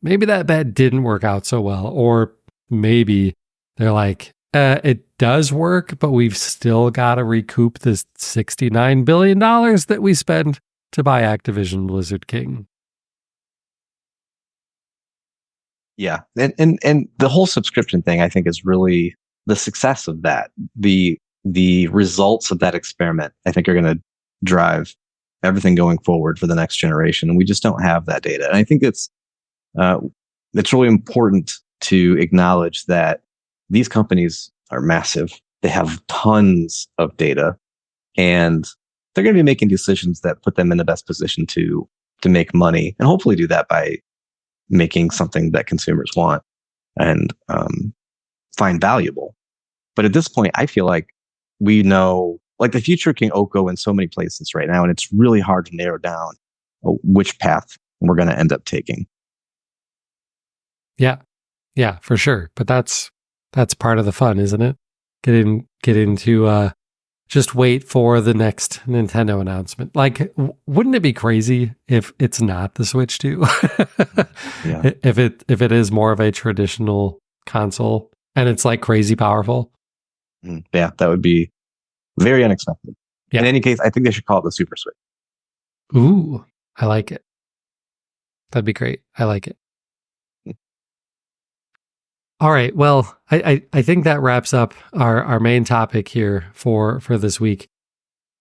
that bet didn't work out so well, or maybe they're like, it does work, but we've still got to recoup this $69 billion that we spent to buy Activision Blizzard King. Yeah. And the whole subscription thing, I think, is really the success of that. The results of that experiment, I think, are going to drive everything going forward for the next generation. And we just don't have that data. And I think it's really important to acknowledge that these companies are massive. They have tons of data, and they're going to be making decisions that put them in the best position to make money, and hopefully do that by making something that consumers want and find valuable. But at this point, I feel like we know, like, the future can go in so many places right now, and it's really hard to narrow down which path we're going to end up taking. Yeah, for sure. But that's part of the fun, isn't it? Getting to just wait for the next Nintendo announcement. Like, wouldn't it be crazy if it's not the Switch 2? Yeah. If it is more of a traditional console and it's like crazy powerful. Yeah, that would be very unexpected. Yeah. In any case, I think they should call it the Super Switch. Ooh, I like it. That'd be great. I like it. All right. Well, I think that wraps up our main topic here for this week.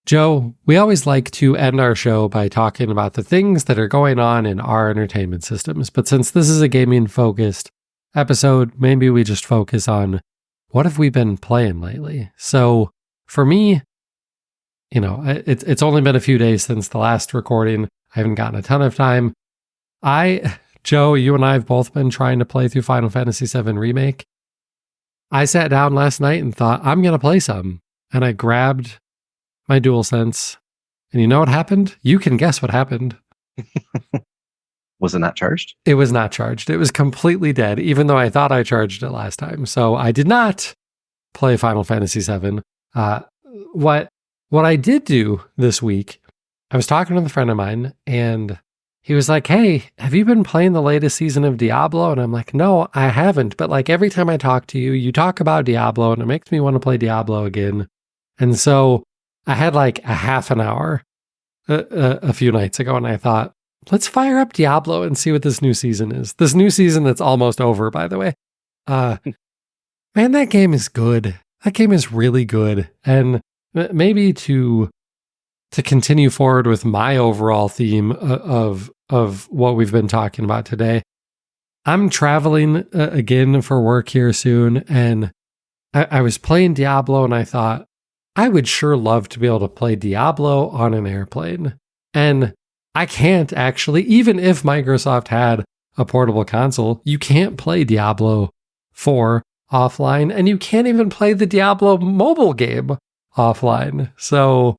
Joe, we always like to end our show by talking about the things that are going on in our entertainment systems. But since this is a gaming-focused episode, maybe we just focus on what have we been playing lately. So for me, it's only been a few days since the last recording. I haven't gotten a ton of time. Joe, you and I have both been trying to play through Final Fantasy VII Remake. I sat down last night and thought, I'm going to play some. And I grabbed my DualSense. And you know what happened? You can guess what happened. Was it not charged? It was not charged. It was completely dead, even though I thought I charged it last time. So I did not play Final Fantasy VII. What I did do this week, I was talking with a friend of mine, and he was like, hey, have you been playing the latest season of Diablo? And I'm like, no, I haven't. But like every time I talk to you, you talk about Diablo and it makes me want to play Diablo again. And so I had like a half an hour a few nights ago, and I thought, let's fire up Diablo and see what this new season is. This new season that's almost over, by the way. Man, that game is good. That game is really good. And maybe to continue forward with my overall theme of what we've been talking about today, I'm traveling again for work here soon, and I was playing Diablo, and I thought, I would sure love to be able to play Diablo on an airplane. And I can't actually, even if Microsoft had a portable console, you can't play Diablo 4 offline, and you can't even play the Diablo mobile game offline. So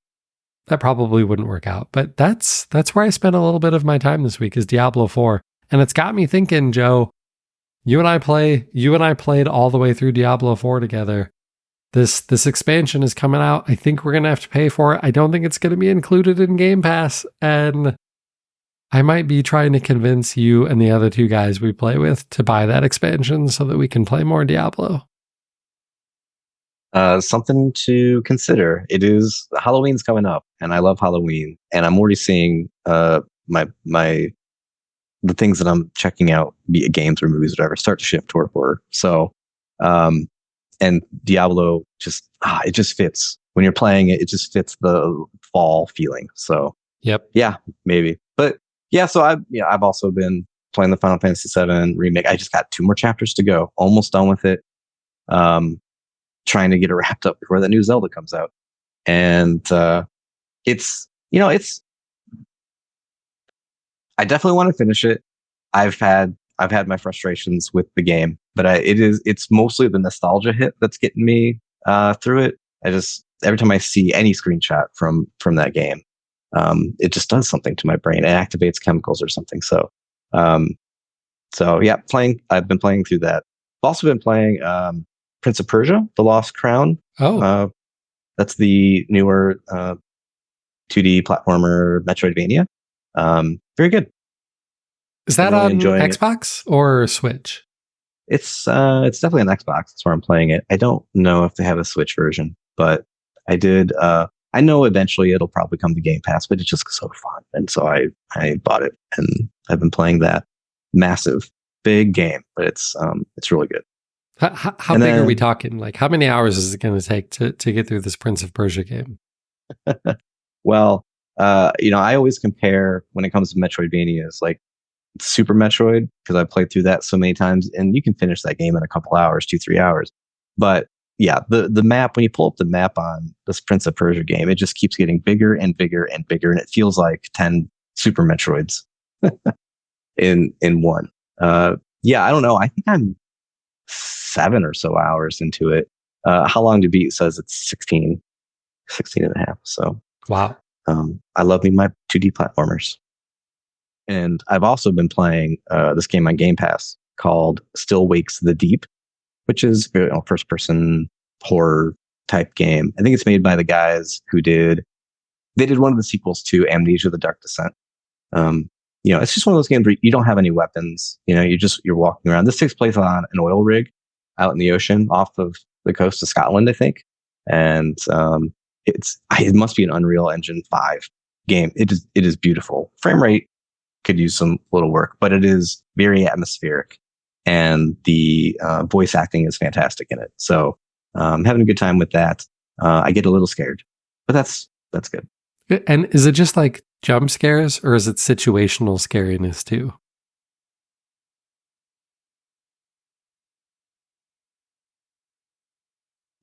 that probably wouldn't work out. But that's where I spent a little bit of my time this week, is Diablo 4. And it's got me thinking, Joe, you and I played all the way through Diablo 4 together. This expansion is coming out. I think we're going to have to pay for it. I don't think it's going to be included in Game Pass. And I might be trying to convince you and the other two guys we play with to buy that expansion so that we can play more Diablo. Something to consider. Halloween's coming up, and I love Halloween, and I'm already seeing the things that I'm checking out, be it games or movies, whatever, start to shift toward horror. So, and Diablo it just fits when you're playing it. It just fits the fall feeling. So, yep, yeah, maybe, but yeah. So I've also been playing the Final Fantasy VII remake. I just got 2 more chapters to go. Almost done with it. Trying to get it wrapped up before the new Zelda comes out. And it's I definitely want to finish it. I've had my frustrations with the game, but it's mostly the nostalgia hit that's getting me through it. Every time I see any screenshot from that game, it just does something to my brain. It activates chemicals or something. So yeah, I've been playing through that. I've also been playing Prince of Persia: The Lost Crown. Oh, that's the newer 2D platformer Metroidvania. Very good. Is that really on Xbox or Switch? It's definitely on Xbox. That's where I'm playing it. I don't know if they have a Switch version, but I did. I know eventually it'll probably come to Game Pass, but it's just so fun, and so I bought it, and I've been playing that. Massive, big game, but it's really good. How big are we talking? Like, how many hours is it going to take to get through this Prince of Persia game? Well, I always compare when it comes to Metroidvanias, like Super Metroid, because I played through that so many times, and you can finish that game in a couple hours, 2-3 hours. But yeah, the map, when you pull up the map on this Prince of Persia game, it just keeps getting bigger and bigger and bigger, and it feels like 10 Super Metroids in one. Yeah, I don't know. I think I'm 7 or so hours into it. How long to beat says it's 16 and a half. So wow. I love me my 2D platformers. And I've also been playing this game on Game Pass called Still Wakes the Deep, which is a first person horror type game. I think it's made by the guys who did one of the sequels to Amnesia: The Dark Descent. It's just one of those games where you don't have any weapons. You're walking around. This takes place on an oil rig out in the ocean off of the coast of Scotland, I think. And it must be an Unreal Engine 5 game. It is beautiful. Frame rate could use some little work, but it is very atmospheric, and the voice acting is fantastic in it. So I'm having a good time with that. I get a little scared, but that's good. And is it just like jump scares, or is it situational scariness too?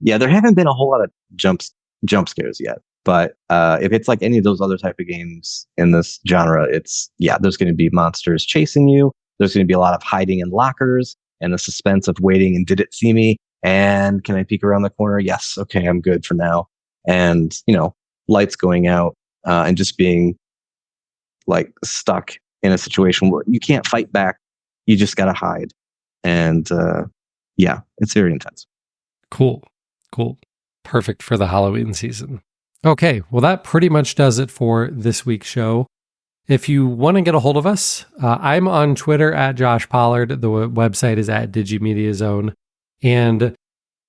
Yeah, there haven't been a whole lot of jump scares yet. But if it's like any of those other type of games in this genre, there's going to be monsters chasing you. There's going to be a lot of hiding in lockers and the suspense of waiting. And did it see me? And can I peek around the corner? Yes. Okay, I'm good for now. And lights going out and just being like stuck in a situation where you can't fight back. You just got to hide. And yeah, it's very intense. Cool. Perfect for the Halloween season. Okay, well, that pretty much does it for this week's show. If you want to get a hold of us, I'm on Twitter at Josh Pollard. The website is at DigiMediaZone. And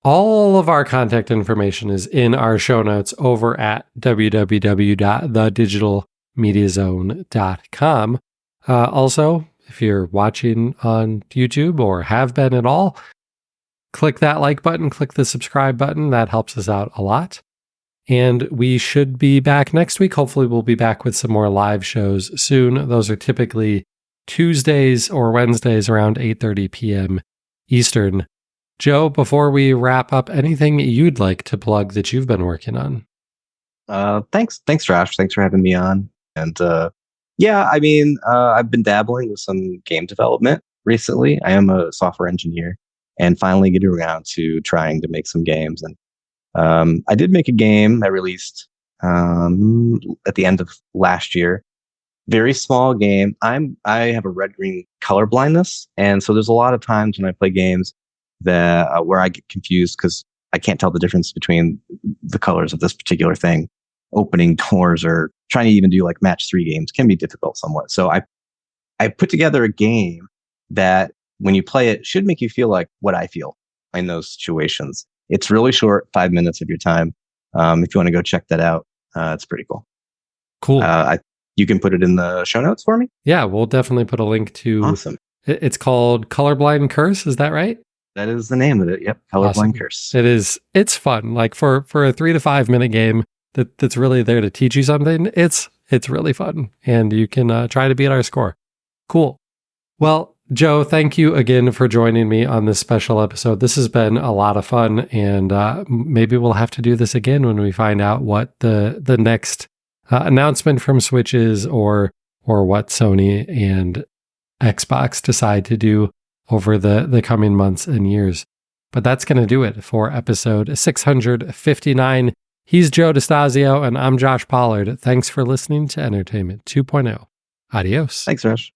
all of our contact information is in our show notes over at www.thedigitalmediazone.com. Also, if you're watching on YouTube or have been at all, click that like button, click the subscribe button. That helps us out a lot. And we should be back next week. Hopefully we'll be back with some more live shows soon. Those are typically Tuesdays or Wednesdays around 8:30 p.m. Eastern. Joe, before we wrap up, anything you'd like to plug that you've been working on? Thanks, Josh. Thanks for having me on. And Yeah, I mean, I've been dabbling with some game development recently. I am a software engineer, and finally getting around to trying to make some games. And I did make a game I released at the end of last year. Very small game. I have a red green color blindness, and so there's a lot of times when I play games that where I get confused because I can't tell the difference between the colors of this particular thing. Opening doors or trying to even do like match 3 games can be difficult somewhat. So I put together a game that when you play it should make you feel like what I feel in those situations. It's really short, 5 minutes of your time. If you want to go check that out, it's pretty cool. Cool. You can put it in the show notes for me. Yeah, we'll definitely put a link to. Awesome. It's called Colorblind Curse. Is that right? That is the name of it. Yep. Colorblind Awesome. Curse. It is. It's fun. Like for a 3 to 5 minute game that's really there to teach you something. It's really fun, and you can try to beat our score. Cool. Well, Joe, thank you again for joining me on this special episode. This has been a lot of fun, and maybe we'll have to do this again when we find out what the next announcement from Switch is, or what Sony and Xbox decide to do over the coming months and years. But that's going to do it for episode 659. He's Joe DeStazio, and I'm Josh Pollard. Thanks for listening to Entertainment 2.0. Adios. Thanks, Rush.